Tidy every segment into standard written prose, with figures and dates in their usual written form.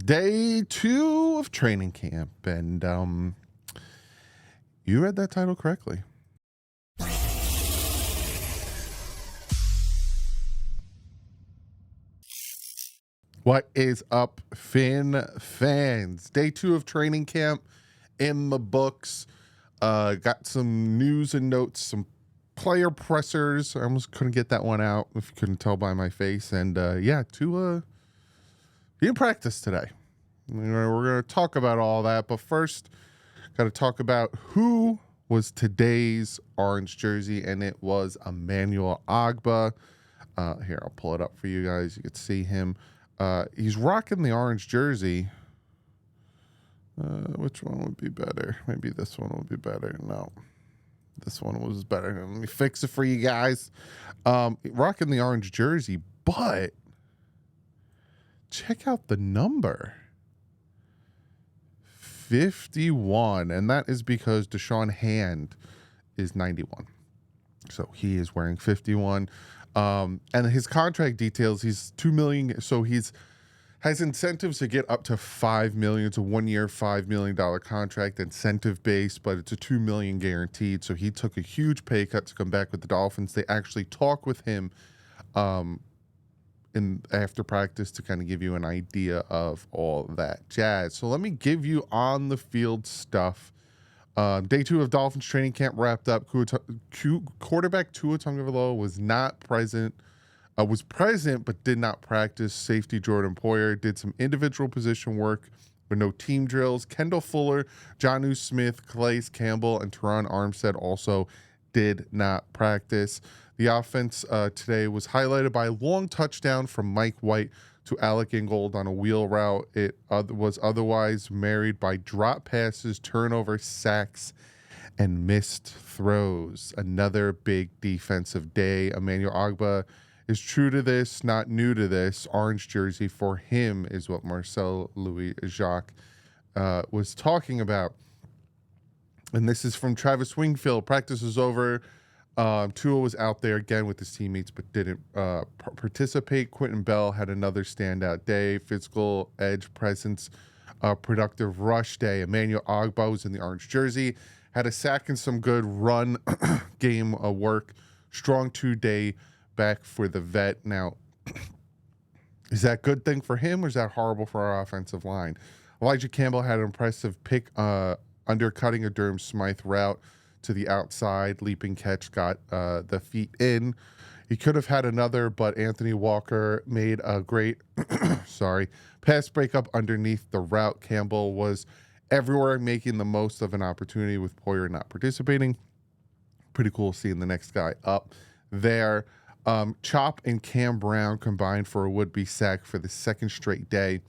Day 2 of training camp, and you read that title correctly. What is up, Finn fans? Day 2 of training camp in the books. Got some news and notes, some player pressers. I almost couldn't get that one out if you couldn't tell by my face. And yeah, Tua, he didn't practice today. We're going to talk about all that, but first, got to talk about who was today's orange jersey, and it was Emmanuel Ogbah. Here, I'll pull it up for you guys. You can see him. He's rocking the orange jersey. Which one would be better? Maybe this one would be better. No, this one was better. Let me fix it for you guys. Rocking the orange jersey, but check out the number. 51, and that is because Deshaun Hand is 91. So he is wearing 51. And his contract details, he's $2 million. So has incentives to get up to $5 million. It's a 1 year, $5 million contract, incentive based, but it's a $2 million guaranteed. So he took a huge pay cut to come back with the Dolphins. They actually talk with him in after practice to kind of give you an idea of all that jazz. So let me give you on the field stuff. Day 2 of Dolphins training camp wrapped up. Quarterback Tua Tagovailoa was not present. Was present but did not practice. Safety Jordan Poyer did some individual position work with no team drills. Kendall Fuller, Jonnu Smith, Calais Campbell, and Teron Armstead also did not practice. The offense today was highlighted by a long touchdown from Mike White to Alec Ingold on a wheel route. It was otherwise married by drop passes, turnovers, sacks, and missed throws. Another big defensive day. Emmanuel Ogbah is true to this, not new to this. Orange jersey for him is what Marcel Louis Jacques was talking about. And this is from Travis Wingfield. Practice was over. Tua was out there again with his teammates, but didn't participate. Quentin Bell had another standout day. Physical edge, presence, productive rush day. Emmanuel Ogbah was in the orange jersey. Had a sack and some good run game work. Strong 2-day back for the vet. Now, is that a good thing for him or is that horrible for our offensive line? Elijah Campbell had an impressive pick undercutting a Durham Smythe route to the outside. Leaping catch got the feet in. He could have had another, but Anthony Walker made a great pass breakup underneath the route. Campbell was everywhere, making the most of an opportunity with Poyer not participating. Pretty cool seeing the next guy up there. Chop and Cam Brown combined for a would-be sack for the second straight day.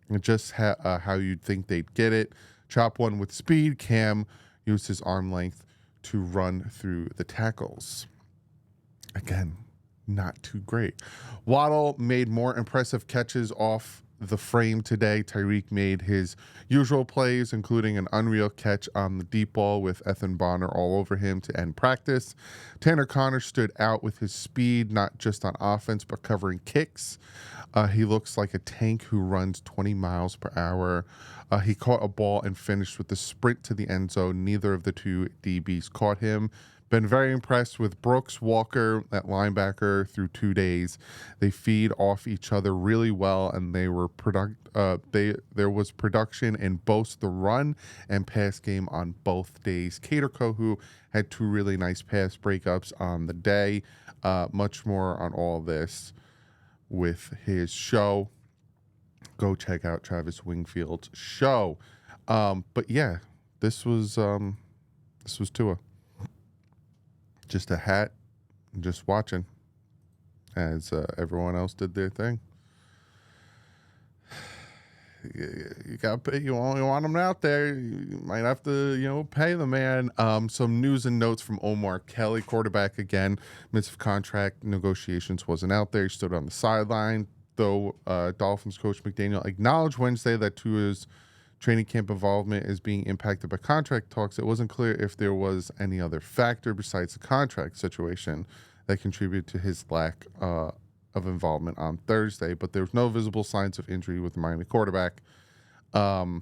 And just how you'd think they'd get it. Chop won with speed. Cam used his arm length to run through the tackles. Again, not too great. Waddle made more impressive catches off the frame today. Tyreek made his usual plays, including an unreal catch on the deep ball with Ethan Bonner all over him to end practice. Tanner Connor stood out with his speed, not just on offense, but covering kicks. He looks like a tank who runs 20 miles per hour. He caught a ball and finished with the sprint to the end zone. Neither of the two DBs caught him. Been very impressed with Brooks Walker at linebacker through 2 days. They feed off each other really well, and there was production in both the run and pass game on both days. Kader Kohu had 2 really nice pass breakups on the day. Much more on all this with his show. Go check out Travis Wingfield's show. But yeah, this was Tua. Just a hat, just watching as everyone else did their thing. You got to pay. You want them out there. You might have to, pay the man. Some news and notes from Omar Kelly, quarterback again. Midst of contract negotiations, wasn't out there. He stood on the sideline. Though Dolphins coach McDaniel acknowledged Wednesday that Tua's training camp involvement is being impacted by contract talks, it wasn't clear if there was any other factor besides the contract situation that contributed to his lack of involvement on Thursday, but there was no visible signs of injury with the Miami quarterback. Yeah.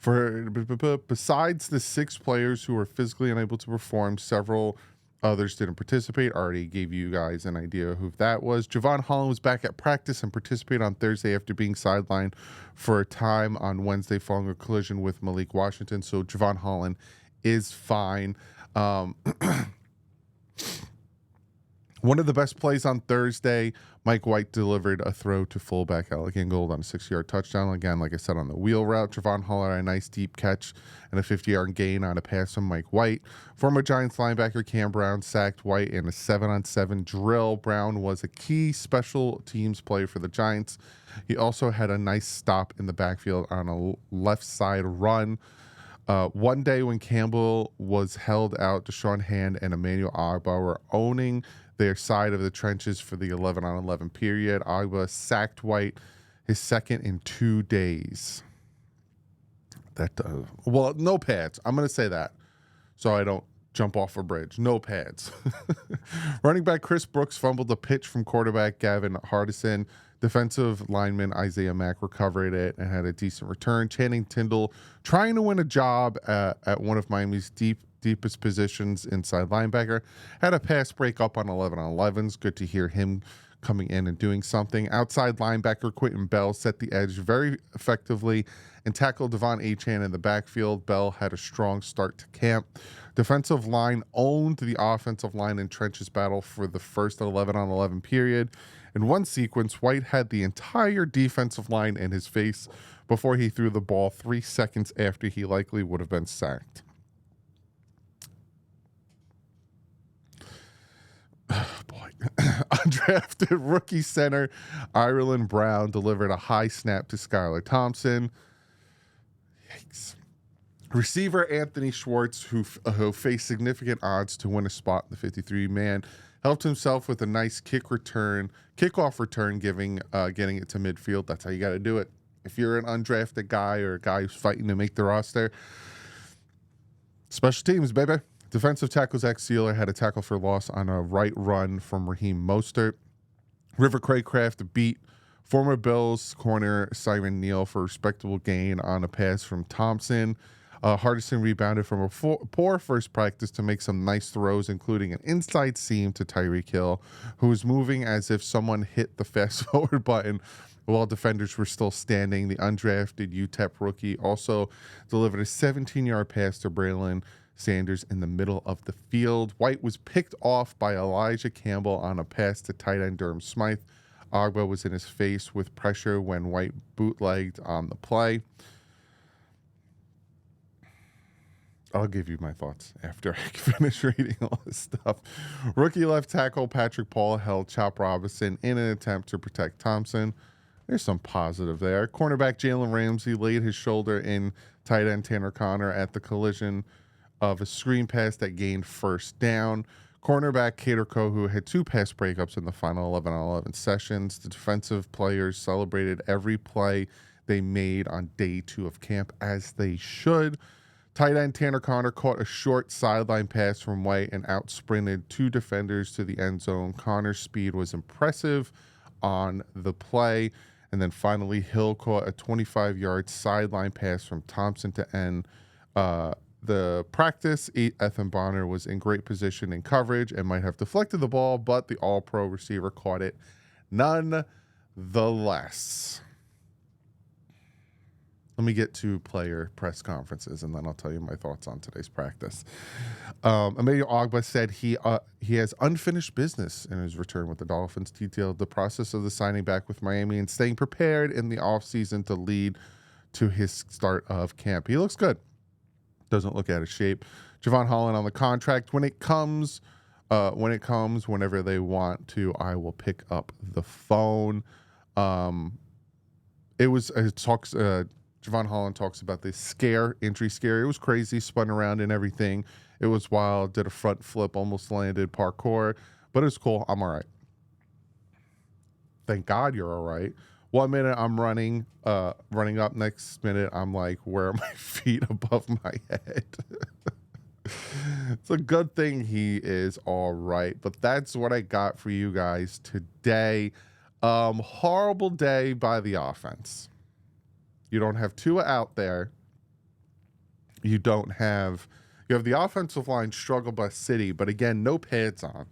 Besides the 6 players who were physically unable to perform, several others didn't participate. Already gave you guys an idea of who that was. Javon Holland was back at practice and participated on Thursday after being sidelined for a time on Wednesday following a collision with Malik Washington. So Javon Holland is fine. One of the best plays on Thursday, Mike White delivered a throw to fullback Alec Ingold on a 6-yard touchdown. Again, like I said, on the wheel route, Javon Holland had a nice deep catch and a 50-yard gain on a pass from Mike White. Former Giants linebacker Cam Brown sacked White in a 7-on-7 drill. Brown was a key special teams player for the Giants. He also had a nice stop in the backfield on a left side run. One day when Campbell was held out, Deshaun Hand and Emmanuel Agba were owning their side of the trenches for the 11-on-11 period. Agba sacked White, his second in 2 days. Well, no pads. I'm going to say that so I don't jump off a bridge. No pads. Running back Chris Brooks fumbled the pitch from quarterback Gavin Hardison. Defensive lineman Isaiah Mack recovered it and had a decent return. Channing Tindall, trying to win a job at one of Miami's deepest positions, inside linebacker, had a pass break up on 11-on-11s. Good to hear him coming in and doing something. Outside linebacker Quentin Bell set the edge very effectively and tackled Devon Achane in the backfield. Bell had a strong start to camp. Defensive line owned the offensive line in trenches battle for the first 11-on-11 period. In one sequence, White had the entire defensive line in his face before he threw the ball 3 seconds after he likely would have been sacked. Oh, boy. Undrafted rookie center Ireland Brown delivered a high snap to Skylar Thompson. Yikes. Receiver Anthony Schwartz, who faced significant odds to win a spot in the 53-man, helped himself with a nice kickoff return, getting it to midfield. That's how you got to do it. If you're an undrafted guy or a guy who's fighting to make the roster, special teams, baby. Defensive tackle Zach Sealer had a tackle for loss on a right run from Raheem Mostert. River Craycraft beat former Bills corner Simon Neal for a respectable gain on a pass from Thompson. Hardison rebounded from a poor first practice to make some nice throws, including an inside seam to Tyreek Hill, who was moving as if someone hit the fast forward button while defenders were still standing. The undrafted UTEP rookie also delivered a 17-yard pass to Braylon Sanders in the middle of the field. White was picked off by Elijah Campbell on a pass to tight end Durham Smythe. Agba was in his face with pressure when White bootlegged on the play. I'll give you my thoughts after I finish reading all this stuff. Rookie left tackle Patrick Paul held Chop Robinson in an attempt to protect Thompson. There's some positive there. Cornerback Jalen Ramsey laid his shoulder in tight end Tanner Connor at the collision of a screen pass that gained first down. Cornerback Kader Kohu had 2 pass breakups in the final 11-on-11 sessions. The defensive players celebrated every play they made on day 2 of camp, as they should. Tight end Tanner Connor caught a short sideline pass from White and out-sprinted 2 defenders to the end zone. Connor's speed was impressive on the play. And then finally, Hill caught a 25-yard sideline pass from Thompson to end the practice. Ethan Bonner was in great position in coverage and might have deflected the ball, but the all-pro receiver caught it nonetheless. Let me get to player press conferences, and then I'll tell you my thoughts on today's practice. Emmanuel Agba said he has unfinished business in his return with the Dolphins, detailed the process of the signing back with Miami and staying prepared in the offseason to lead to his start of camp. He looks good. Doesn't look out of shape. Javon Holland on the contract. When it comes, whenever they want to, I will pick up the phone. Javon Holland talks about this injury scare. It was crazy, spun around and everything. It was wild, did a front flip, almost landed parkour, but it's cool. I'm all right. Thank God you're all right. 1 minute I'm running up. Next minute I'm like, where are my feet above my head? It's a good thing he is all right. But that's what I got for you guys today. Horrible day by the offense. You don't have Tua out there. You have the offensive line struggle by city, but again, no pads on.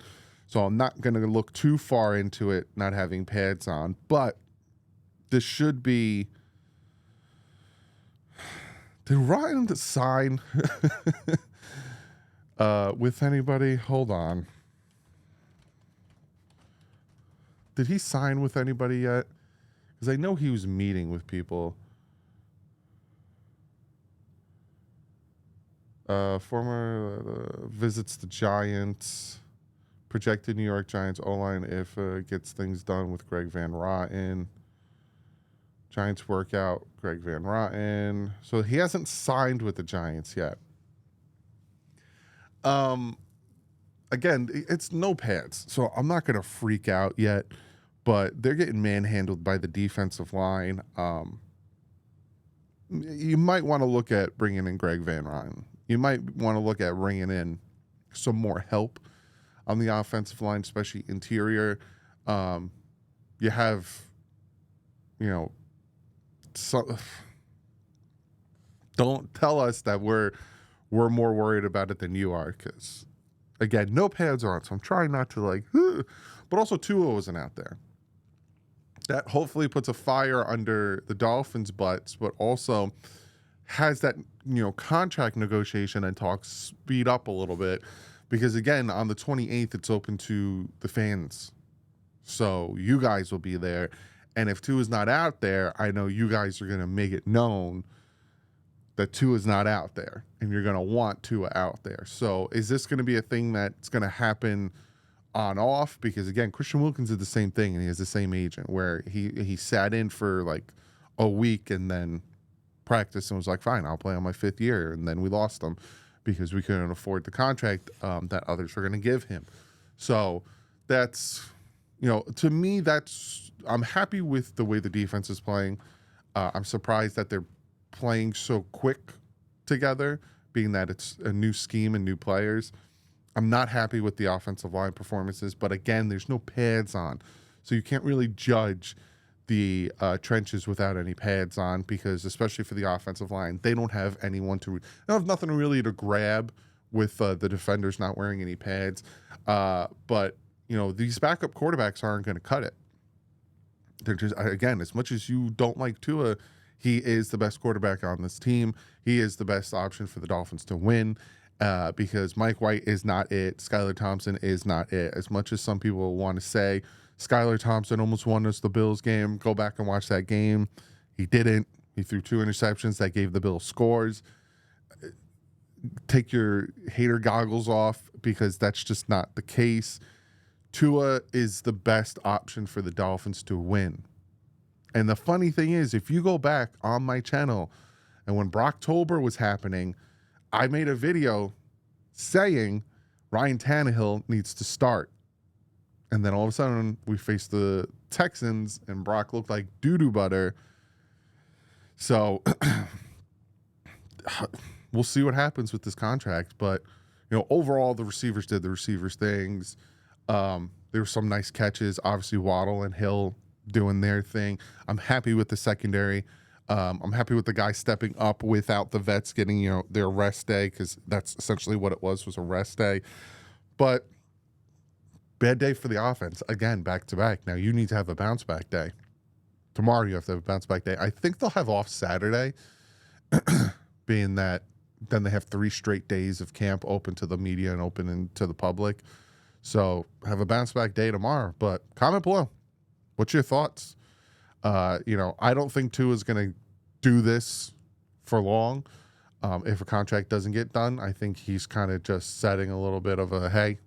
So I'm not going to look too far into it not having pads on, but this should be. Did Ryan sign with anybody? Hold on. Did he sign with anybody yet? Because I know he was meeting with people. Former visits the Giants. Projected New York Giants O-line if gets things done with Greg Van Roten. Giants workout, Greg Van Roten. So he hasn't signed with the Giants yet. Again, it's no pads, so I'm not going to freak out yet, but they're getting manhandled by the defensive line. You might want to look at bringing in Greg Van Roten. You might want to look at bringing in some more help on the offensive line, especially interior. You have, so don't tell us that we're more worried about it than you are, because again, no pads on, so I'm trying not to but also Tua wasn't out there. That hopefully puts a fire under the Dolphins' butts, but also has that contract negotiation and talks speed up a little bit, because again, on the 28th it's open to the fans, so you guys will be there. And if Tua is not out there, I know you guys are going to make it known that Tua is not out there, and you're going to want Tua out there. So is this going to be a thing that's going to happen on off? Because again, Christian Wilkins did the same thing, and he has the same agent where he sat in for like a week and then practiced and was like, fine, I'll play on my 5th year. And then we lost him because we couldn't afford the contract that others were going to give him. So that's, to me, I'm happy with the way the defense is playing. I'm surprised that they're playing so quick together, being that it's a new scheme and new players. I'm not happy with the offensive line performances, but again, there's no pads on, so you can't really judge the trenches without any pads on, because especially for the offensive line, they don't have anyone they don't have nothing really to grab with the defenders not wearing any pads. But these backup quarterbacks aren't going to cut it. They're just, again, as much as you don't like Tua, he is the best quarterback on this team. He is the best option for the Dolphins to win, because Mike White is not it. Skylar Thompson is not it. As much as some people want to say Skylar Thompson almost won us the Bills game, go back and watch that game. He didn't. He threw 2 interceptions that gave the Bills scores. Take your hater goggles off, because that's just not the case. Tua is the best option for the Dolphins to win. And the funny thing is, if you go back on my channel, and when Brocktober was happening, I made a video saying Ryan Tannehill needs to start. And then all of a sudden, we faced the Texans, and Brock looked like doo-doo butter. So we'll see what happens with this contract. But, overall, the receivers did the receivers things. There were some nice catches. Obviously, Waddle and Hill doing their thing. I'm happy with the secondary. I'm happy with the guys stepping up without the vets getting, their rest day, because that's essentially what it was a rest day. But bad day for the offense. Again, back to back. Now you need to have a bounce back day. Tomorrow you have to have a bounce back day. I think they'll have off Saturday, being that then they have 3 straight days of camp open to the media and open to the public. So have a bounce back day tomorrow. But comment below. What's your thoughts? I don't think Tua is going to do this for long. If a contract doesn't get done, I think he's kind of just setting a little bit of a, hey,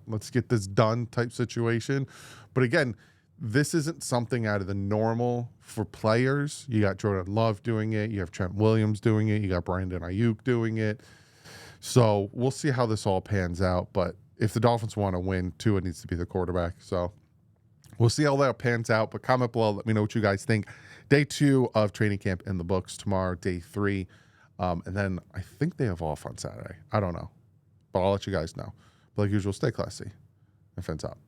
let's get this done type situation. But again, this isn't something out of the normal for players. You got Jordan Love doing it. You have Trent Williams doing it. You got Brandon Ayuk doing it. So we'll see how this all pans out. But if the Dolphins want to win, Tua needs to be the quarterback. So we'll see how that pans out. But comment below. Let me know what you guys think. Day 2 of training camp in the books. Tomorrow, day 3. And then I think they have off on Saturday. I don't know, but I'll let you guys know. But like usual, stay classy and fins out.